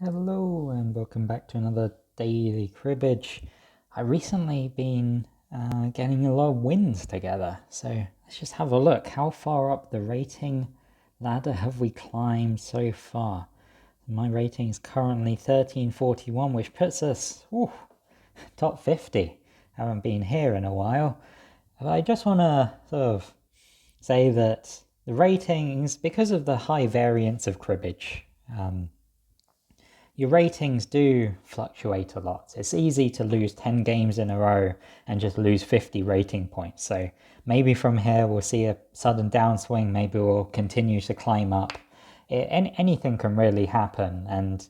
Hello and welcome back to another daily cribbage. I've recently been getting a lot of wins together, so let's just have a look. How far up the rating ladder have we climbed so far? My rating is currently 1341, which puts us top 50. Haven't been here in a while. But I just want to sort of say that the ratings, because of the high variance of cribbage, your ratings do fluctuate a lot. It's easy to lose 10 games in a row and just lose 50 rating points. So maybe from here we'll see a sudden downswing, maybe we'll continue to climb up. Anything can really happen, and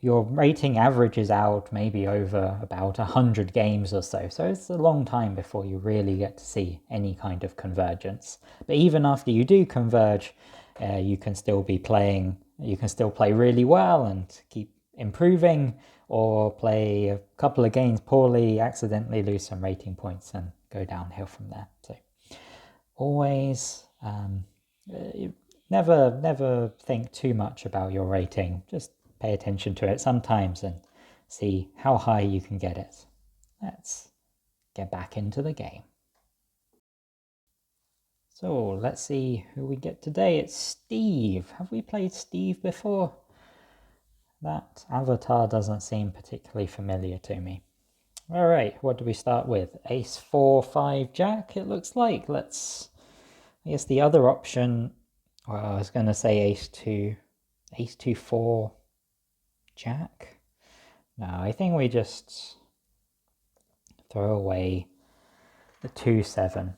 your rating averages out maybe over about 100 games or so. So it's a long time before you really get to see any kind of convergence. But even after you do converge, you can still be playing, you can still play really well and keep improving, or play a couple of games poorly, accidentally lose some rating points and go downhill from there. So always never think too much about your rating. Just pay attention to it sometimes and see how high you can get it. Let's get back into the game. So let's see who we get today. It's Steve. Have we played Steve before? That avatar doesn't seem particularly familiar to me. All right, what do we start with? Ace 4, 5, Jack, it looks like. I guess the other option, well, I was going to say Ace 2, 4, Jack. No, I think we just throw away the 2, 7.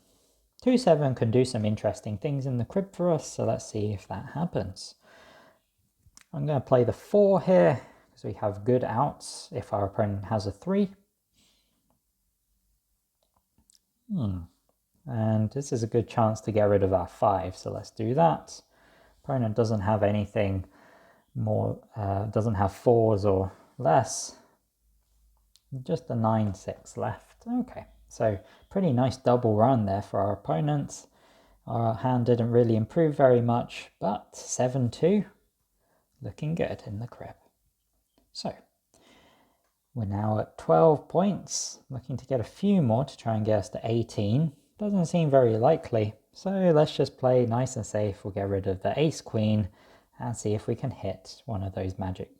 2, 7 can do some interesting things in the crib for us, so let's see if that happens. I'm going to play the 4 here, because we have good outs if our opponent has a 3. And this is a good chance to get rid of our 5, so let's do that. Opponent doesn't have anything more, doesn't have 4s or less. Just a 9, 6 left. Okay, so pretty nice double run there for our opponent. Our hand didn't really improve very much, but 7-2, looking good in the crib. So we're now at 12 points, looking to get a few more to try and get us to 18. Doesn't seem very likely, so let's just play nice and safe. We'll get rid of the ace queen and see if we can hit one of those magic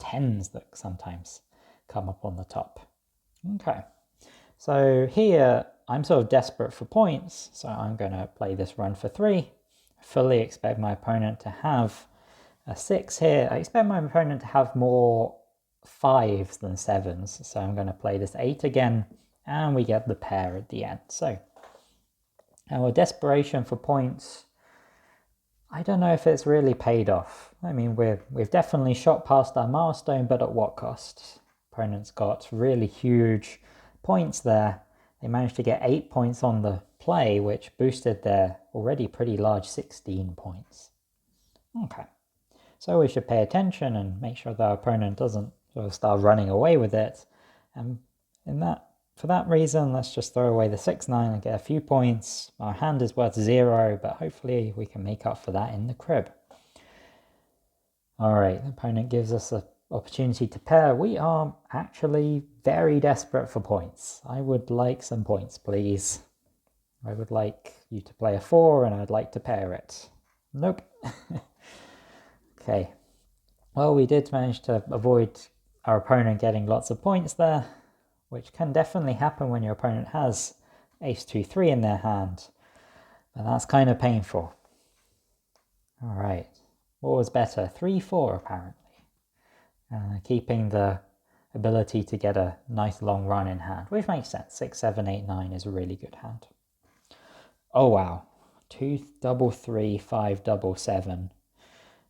10s that sometimes come up on the top. Okay, so here I'm sort of desperate for points, so I'm going to play this run for 3. I fully expect my opponent to have a 6 here. I expect my opponent to have more 5s than 7s, so I'm going to play this 8 again, and we get the pair at the end. So our desperation for points, I don't know if it's really paid off. I mean, we've definitely shot past our milestone, but at what cost? Opponents got really huge points there. They managed to get 8 points on the play, which boosted their already pretty large 16 points. Okay, so we should pay attention and make sure that our opponent doesn't sort of start running away with it. And for that reason, let's just throw away the 6-9 and get a few points. Our hand is worth 0, but hopefully we can make up for that in the crib. All right, the opponent gives us an opportunity to pair. We are actually very desperate for points. I would like some points, please. I would like you to play a 4 and I'd like to pair it. Nope. Okay. Well, we did manage to avoid our opponent getting lots of points there, which can definitely happen when your opponent has ace 2, 3 in their hand. But that's kind of painful. All right. What was better? 3, 4 apparently. Keeping the ability to get a nice long run in hand, which makes sense. 6, 7, 8, 9 is a really good hand. Oh wow. 2, double 3, 5, double 7.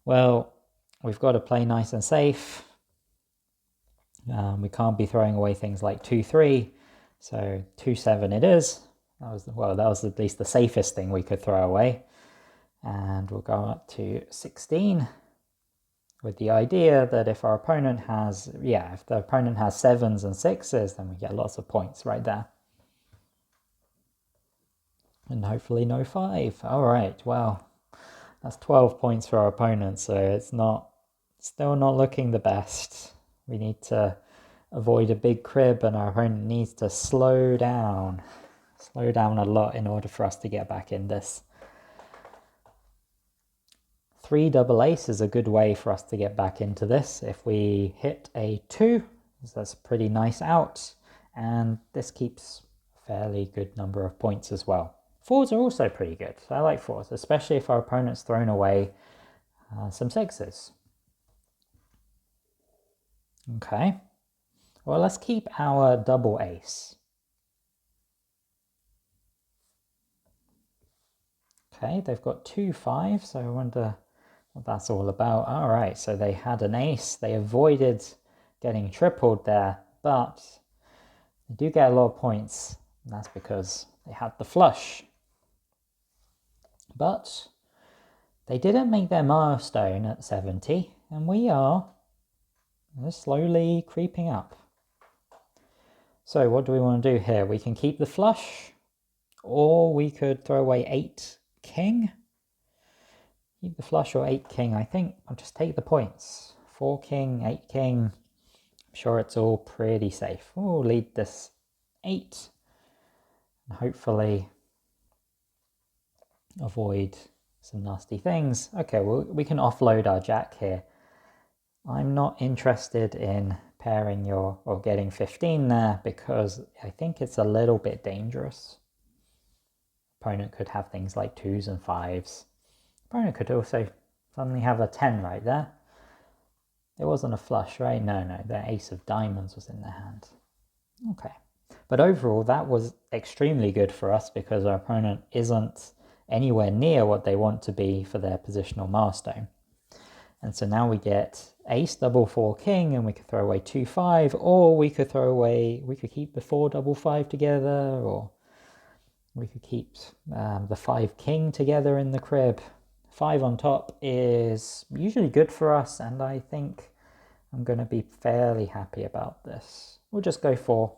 Well, we've got to play nice and safe. We can't be throwing away things like 2, 3. So 2, 7 it is. That was at least the safest thing we could throw away. And we'll go up to 16 with the idea that if our opponent has, if the opponent has 7s and 6s, then we get lots of points right there. And hopefully no 5. All right, well, that's 12 points for our opponent, so it's not Still not looking the best. We need to avoid a big crib, and our opponent needs to slow down. Slow down a lot in order for us to get back in this. 3 double ace is a good way for us to get back into this. If we hit a 2, that's a pretty nice out, and this keeps a fairly good number of points as well. 4s are also pretty good. I like 4s, especially if our opponent's thrown away some 6s. Okay, well, let's keep our double ace. Okay, they've got 2 5s, so I wonder what that's all about. All right, so they had an ace. They avoided getting tripled there, but they do get a lot of points, and that's because they had the flush. But they didn't make their milestone at 70, and we are slowly creeping up. So what do we want to do here? We can keep the flush, or we could throw away 8 king. Keep the flush or 8 king. I think I'll just take the points. 4 king, 8 king. I'm sure it's all pretty safe. We'll lead this 8. And hopefully avoid some nasty things. Okay, well, we can offload our jack here. I'm not interested in pairing or getting 15 there because I think it's a little bit dangerous. Opponent could have things like 2s and 5s. Opponent could also suddenly have a 10 right there. It wasn't a flush, right? No, the ace of diamonds was in their hand. Okay. But overall, that was extremely good for us because our opponent isn't anywhere near what they want to be for their positional milestone. And so now we get ace double 4 king, and we could throw away 2 5, or we could keep the 4 double 5 together, or we could keep the 5 king together in the crib. 5 on top is usually good for us, and I think I'm going to be fairly happy about this. We'll just go 4.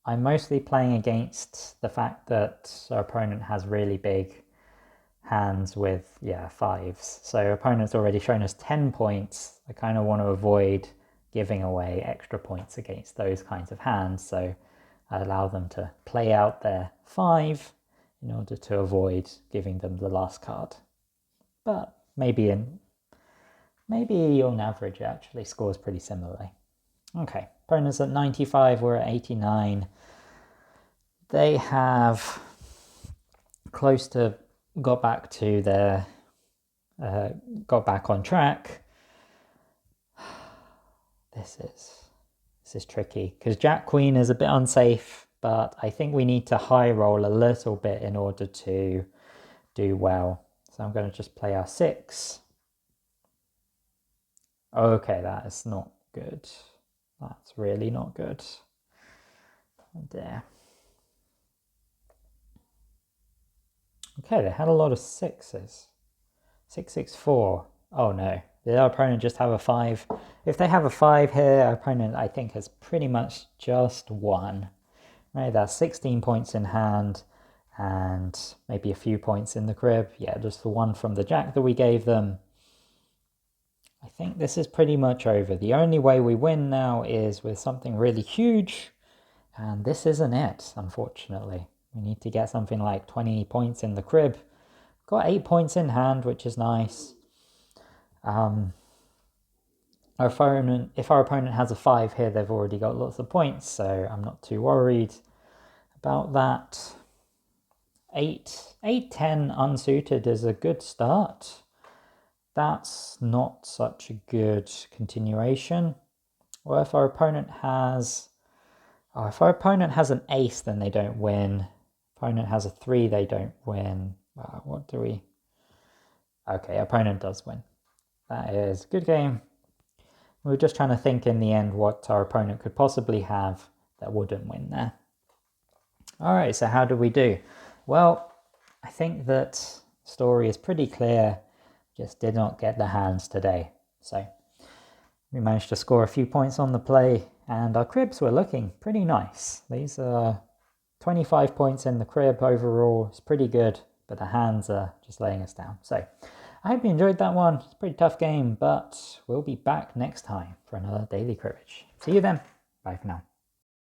I'm mostly playing against the fact that our opponent has really big hands with, 5s. So opponent's already shown us 10 points. I kind of want to avoid giving away extra points against those kinds of hands. So I allow them to play out their 5 in order to avoid giving them the last card. But maybe on average it actually scores pretty similarly. Okay, opponents at 95, we're at 89. They have close to got back on track. This is tricky because Jack Queen is a bit unsafe, but I think we need to high roll a little bit in order to do well. So I'm going to just play our 6. Okay, that is not good. That's really not good. Oh dear. Okay, they had a lot of 6s. 6, 6, 4. Oh no, did our opponent just have a 5? If they have a 5 here, our opponent, I think, has pretty much just won. Right, that's 16 points in hand and maybe a few points in the crib. Yeah, just the 1 from the jack that we gave them. I think this is pretty much over. The only way we win now is with something really huge, and this isn't it, unfortunately. We need to get something like 20 points in the crib. Got 8 points in hand, which is nice. If our opponent has a 5 here, they've already got lots of points, so I'm not too worried about that. 8, 10 unsuited is a good start. That's not such a good continuation. Or if our opponent has an ace, then they don't win. Opponent has a 3, they don't win. Okay, opponent does win. That is a good game. We were just trying to think in the end what our opponent could possibly have that wouldn't win there. All right, so how do we do? Well, I think that story is pretty clear. Just did not get the hands today. So we managed to score a few points on the play, and our cribs were looking pretty nice. These are 25 points in the crib overall. It's pretty good, but the hands are just laying us down. So I hope you enjoyed that one. It's a pretty tough game, but we'll be back next time for another Daily Cribbage. See you then. Bye for now.